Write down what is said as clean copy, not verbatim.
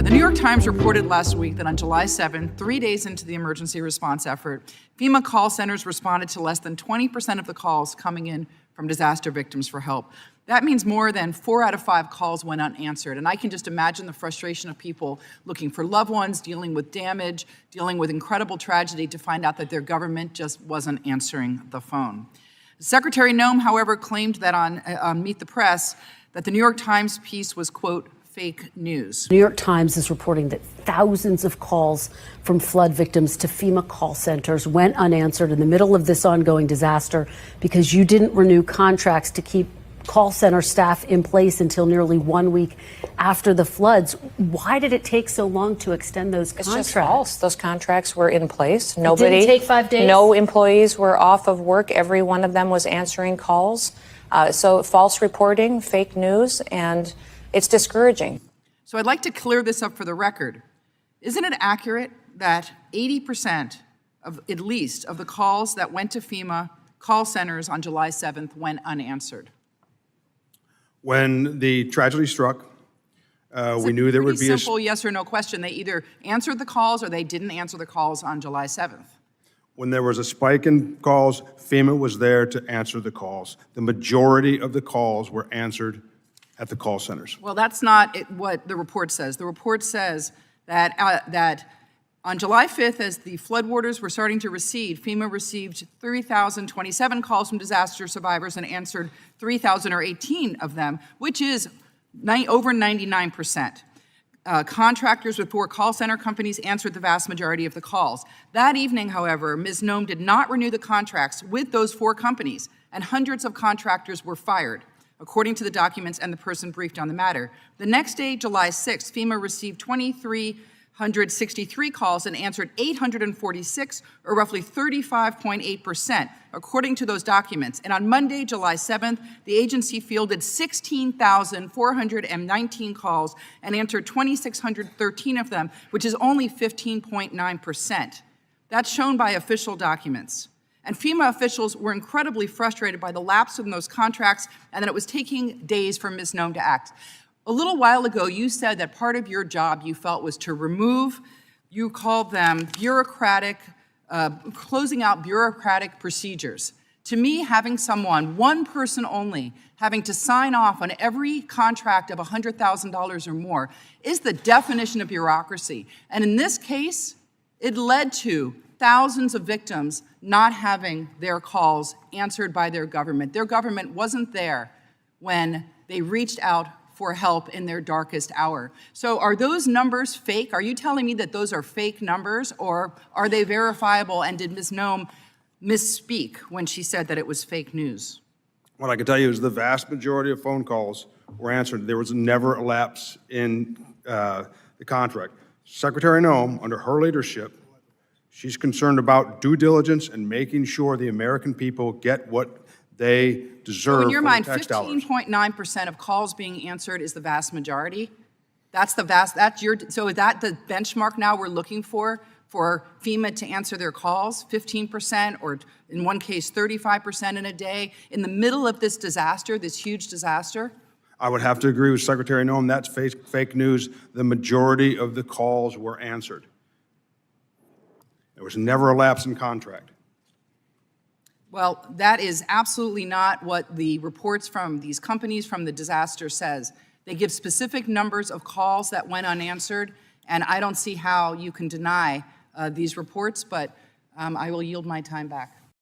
The New York Times reported last week that on July 7th, 3 days into the emergency response effort, FEMA call centers responded to less than 20% of the calls coming in from disaster victims for help. That means more than 4 out of 5 calls went unanswered. And I can just imagine the frustration of people looking for loved ones, dealing with damage, dealing with incredible tragedy to find out that their government just wasn't answering the phone. Secretary Noem, however, claimed that on Meet the Press that the New York Times piece was, quote, fake news. New York Times is reporting that thousands of calls from flood victims to FEMA call centers went unanswered in the middle of this ongoing disaster because you didn't renew contracts to keep call center staff in place until nearly 1 week after the floods. Why did it take so long to extend those contracts? It's just false. Those contracts were in place. It didn't take 5 days? No employees were off of work. Every one of them was answering calls. So false reporting, fake news, and it's discouraging. So I'd like to clear this up for the record. Isn't it accurate that 80% of, at least, of the calls that went to FEMA call centers on July 7th went unanswered? When the tragedy struck, we knew there would be a simple yes or no question. They either answered the calls or they didn't answer the calls on July 7th. When there was a spike in calls, FEMA was there to answer the calls. The majority of the calls were answered at the call centers. Well, that's not what the report says. The report says that that on July 5th, as the floodwaters were starting to recede, FEMA received 3,027 calls from disaster survivors and answered 3,018 of them, which is over 99%. Contractors with 4 call center companies answered the vast majority of the calls. That evening, however, Ms. Noem did not renew the contracts with those 4 companies, and hundreds of contractors were fired, according to the documents and the person briefed on the matter. The next day, July 6th, FEMA received 2,363 calls and answered 846, or roughly 35.8%, according to those documents. And on Monday, July 7th, the agency fielded 16,419 calls and answered 2,613 of them, which is only 15.9%. That's shown by official documents. And FEMA officials were incredibly frustrated by the lapse in those contracts and that it was taking days for Ms. Noem to act. A little while ago, you said that part of your job you felt was to remove, you called them bureaucratic, closing out bureaucratic procedures. To me, having someone, one person only, having to sign off on every contract of $100,000 or more is the definition of bureaucracy. And in this case, it led to thousands of victims not having their calls answered by their government. Their government wasn't there when they reached out for help in their darkest hour. So are those numbers fake? Are you telling me that those are fake numbers, or are they verifiable, and did Ms. Noem misspeak when she said that it was fake news? What I can tell you is the vast majority of phone calls were answered. There was never a lapse in the contract. Secretary Noem, under her leadership, she's concerned about due diligence and making sure the American people get what they deserve. So in your mind, tax dollars. 15.9% of calls being answered is the vast majority? So is that the benchmark now we're looking for FEMA to answer their calls? 15%, or in one case, 35% in a day, in the middle of this disaster, this huge disaster? I would have to agree with Secretary Noem. That's fake news. The majority of the calls were answered. There was never a lapse in contract. Well, that is absolutely not what the reports from these companies from the disaster says. They give specific numbers of calls that went unanswered, and I don't see how you can deny these reports, but I will yield my time back.